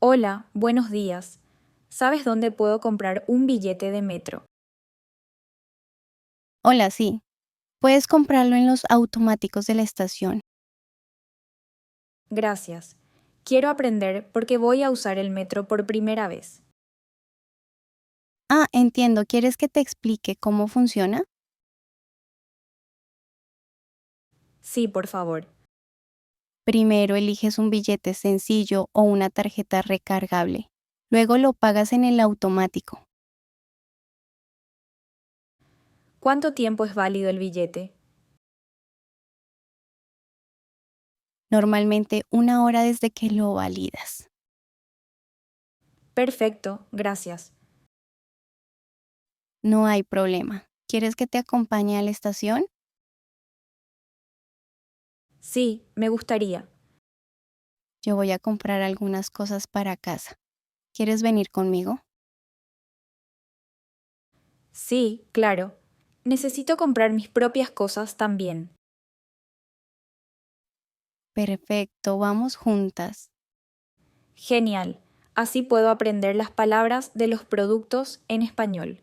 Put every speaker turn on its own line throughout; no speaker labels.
Hola, buenos días. ¿Sabes dónde puedo comprar un billete de metro?
Hola, sí. Puedes comprarlo en los automáticos de la estación.
Gracias. Quiero aprender porque voy a usar el metro por primera vez.
Ah, entiendo. ¿Quieres que te explique cómo funciona?
Sí, por favor.
Primero eliges un billete sencillo o una tarjeta recargable. Luego lo pagas en el automático.
¿Cuánto tiempo es válido el billete?
Normalmente 1 hora desde que lo validas.
Perfecto, gracias.
No hay problema. ¿Quieres que te acompañe a la estación?
Sí, me gustaría.
Yo voy a comprar algunas cosas para casa. ¿Quieres venir conmigo?
Sí, claro. Necesito comprar mis propias cosas también.
Perfecto, vamos juntas.
Genial. Así puedo aprender las palabras de los productos en español.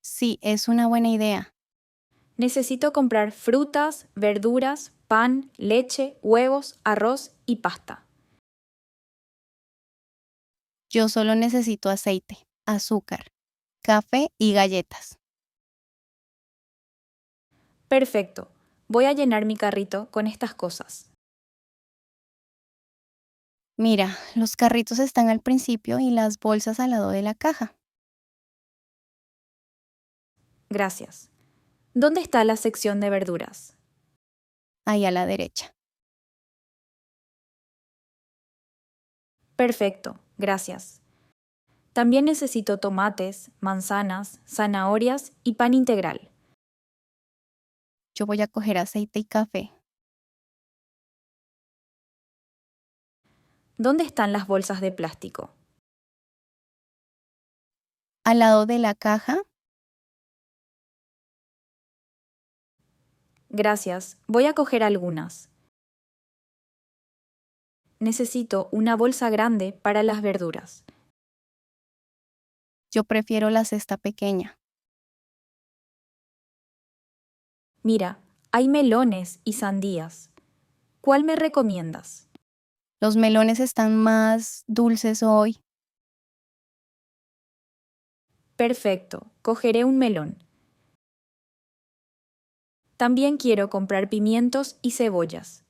Sí, es una buena idea.
Necesito comprar frutas, verduras, pan, leche, huevos, arroz y pasta.
Yo solo necesito aceite, azúcar, café y galletas.
Perfecto. Voy a llenar mi carrito con estas cosas.
Mira, los carritos están al principio y las bolsas al lado de la caja.
Gracias. ¿Dónde está la sección de verduras?
Ahí a la derecha.
Perfecto. Gracias. También necesito tomates, manzanas, zanahorias y pan integral.
Yo voy a coger aceite y café.
¿Dónde están las bolsas de plástico?
Al lado de la caja,
Gracias. Voy a coger algunas. Necesito una bolsa grande para las verduras.
yo prefiero la cesta pequeña.
Mira, hay melones y sandías. ¿Cuál me recomiendas?
Los melones están más dulces hoy.
Perfecto. Cogeré un melón. También quiero comprar pimientos y cebollas.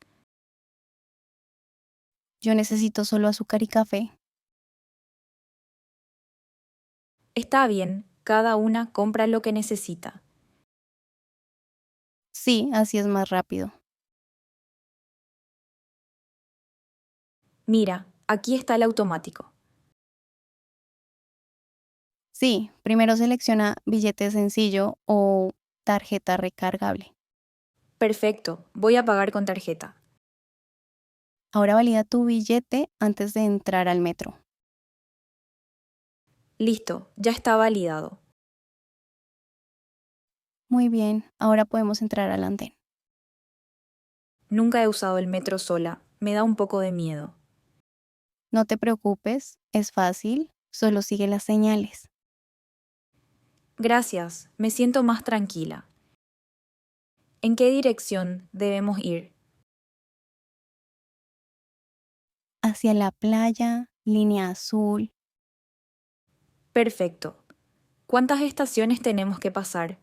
Yo necesito solo azúcar y café.
Está bien, cada una compra lo que necesita.
Sí, así es más rápido.
Mira, aquí está el automático.
Sí, primero selecciona billete sencillo o tarjeta recargable.
Perfecto, voy a pagar con tarjeta.
Ahora valida tu billete antes de entrar al metro.
Listo, ya está validado.
Muy bien, ahora podemos entrar al andén.
Nunca he usado el metro sola, me da un poco de miedo.
No te preocupes, es fácil, solo sigue las señales.
Gracias, me siento más tranquila. ¿En qué dirección debemos ir?
Hacia la playa, línea azul.
Perfecto. ¿Cuántas estaciones tenemos que pasar?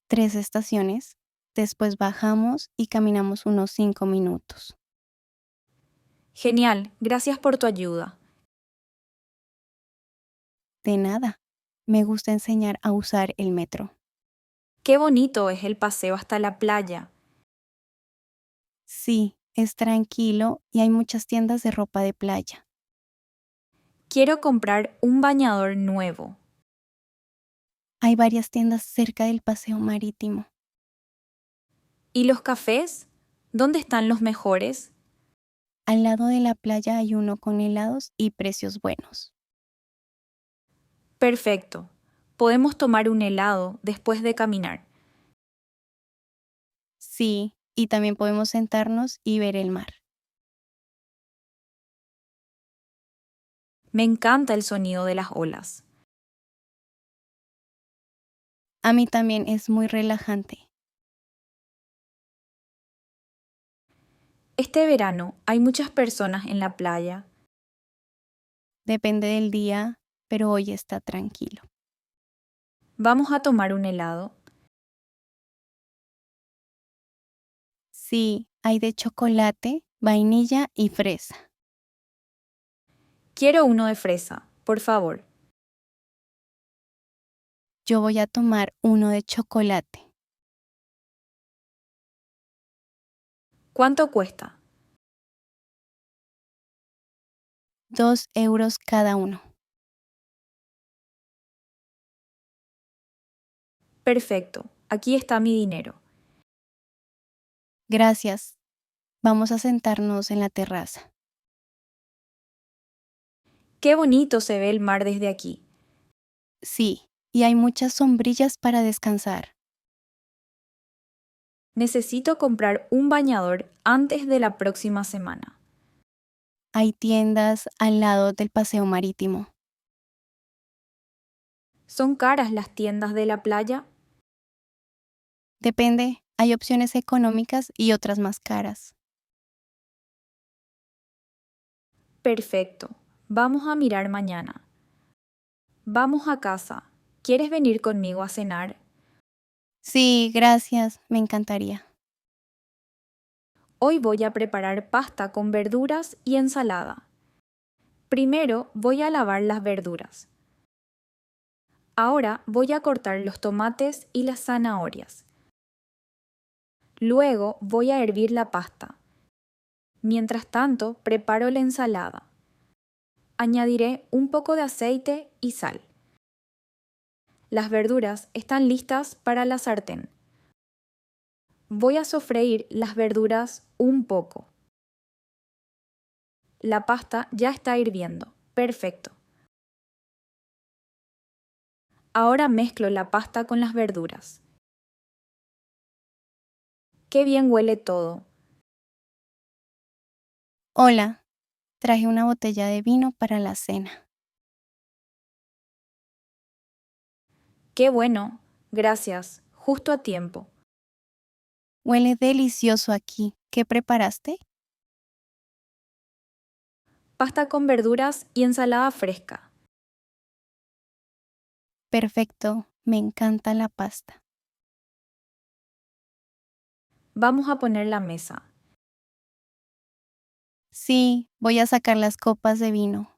3 estaciones. Después bajamos y caminamos unos 5 minutos.
Genial, gracias por tu ayuda.
De nada. Me gusta enseñar a usar el metro.
Qué bonito es el paseo hasta la playa.
Sí, es tranquilo y hay muchas tiendas de ropa de playa.
Quiero comprar un bañador nuevo.
Hay varias tiendas cerca del paseo marítimo.
¿Y los cafés? ¿Dónde están los mejores?
Al lado de la playa hay uno con helados y precios buenos.
Perfecto. Podemos tomar un helado después de caminar.
Sí, y también podemos sentarnos y ver el mar.
Me encanta el sonido de las olas.
A mí también es muy relajante.
Este verano hay muchas personas en la playa.
Depende del día, pero hoy está tranquilo.
Vamos a tomar un helado.
Sí, hay de chocolate, vainilla y fresa.
Quiero uno de fresa, por favor.
Yo voy a tomar uno de chocolate.
¿Cuánto cuesta?
2 € cada uno.
Perfecto, aquí está mi dinero.
Gracias. Vamos a sentarnos en la terraza.
Qué bonito se ve el mar desde aquí.
Sí, y hay muchas sombrillas para descansar.
Necesito comprar un bañador antes de la próxima semana.
Hay tiendas al lado del paseo marítimo.
¿Son caras las tiendas de la playa?
Depende, hay opciones económicas y otras más caras.
Perfecto, vamos a mirar mañana. Vamos a casa. ¿Quieres venir conmigo a cenar?
Sí, gracias, me encantaría.
Hoy voy a preparar pasta con verduras y ensalada. Primero voy a lavar las verduras. Ahora voy a cortar los tomates y las zanahorias. Luego voy a hervir la pasta. Mientras tanto, preparo la ensalada. Añadiré un poco de aceite y sal. Las verduras están listas para la sartén. Voy a sofreír las verduras un poco. La pasta ya está hirviendo. Perfecto. Ahora mezclo la pasta con las verduras. Qué bien huele todo.
Hola, traje una botella de vino para la cena.
Qué bueno. Gracias. Justo a tiempo.
Huele delicioso aquí. ¿Qué preparaste?
Pasta con verduras y ensalada fresca.
Perfecto, me encanta la pasta.
Vamos a poner la mesa.
Sí, voy a sacar las copas de vino.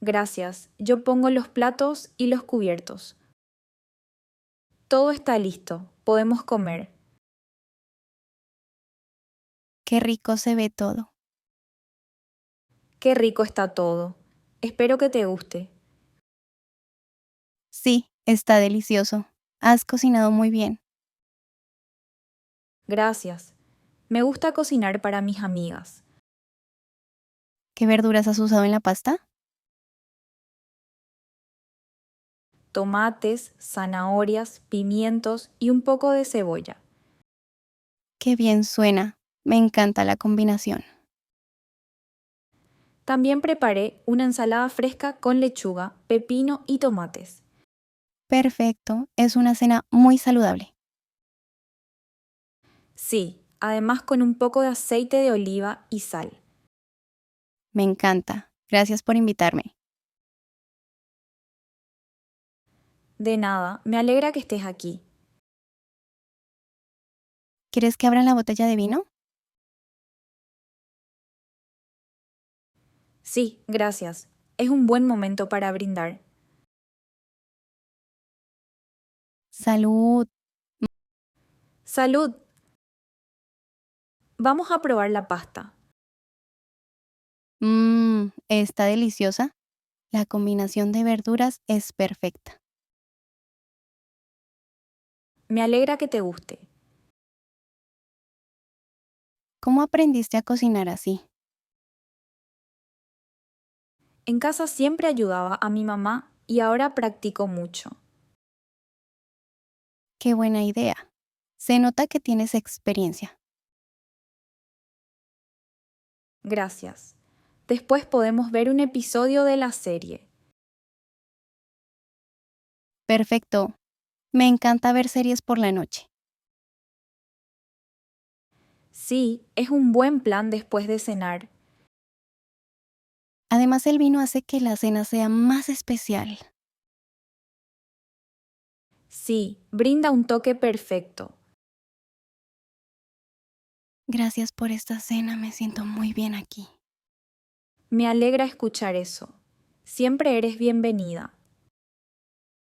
Gracias. Yo pongo los platos y los cubiertos. Todo está listo. Podemos comer.
Qué rico se ve todo.
Qué rico está todo. Espero que te guste.
Sí, está delicioso. Has cocinado muy bien.
Gracias. Me gusta cocinar para mis amigas.
¿Qué verduras has usado en la pasta?
Tomates, zanahorias, pimientos y un poco de cebolla.
Qué bien suena. Me encanta la combinación.
También preparé una ensalada fresca con lechuga, pepino y tomates.
Perfecto, es una cena muy saludable.
Sí, además con un poco de aceite de oliva y sal.
Me encanta. Gracias por invitarme.
De nada, me alegra que estés aquí.
¿Quieres que abran la botella de vino?
Sí, gracias. Es un buen momento para brindar.
Salud.
¡Salud! Vamos a probar la pasta.
Está deliciosa. La combinación de verduras es perfecta.
Me alegra que te guste.
¿Cómo aprendiste a cocinar así?
En casa siempre ayudaba a mi mamá y ahora practico mucho.
Qué buena idea. Se nota que tienes experiencia.
Gracias. Después podemos ver un episodio de la serie.
Perfecto. Me encanta ver series por la noche.
Sí, es un buen plan después de cenar.
Además, el vino hace que la cena sea más especial.
Sí, brinda un toque perfecto.
Gracias por esta cena, me siento muy bien aquí.
Me alegra escuchar eso. Siempre eres bienvenida.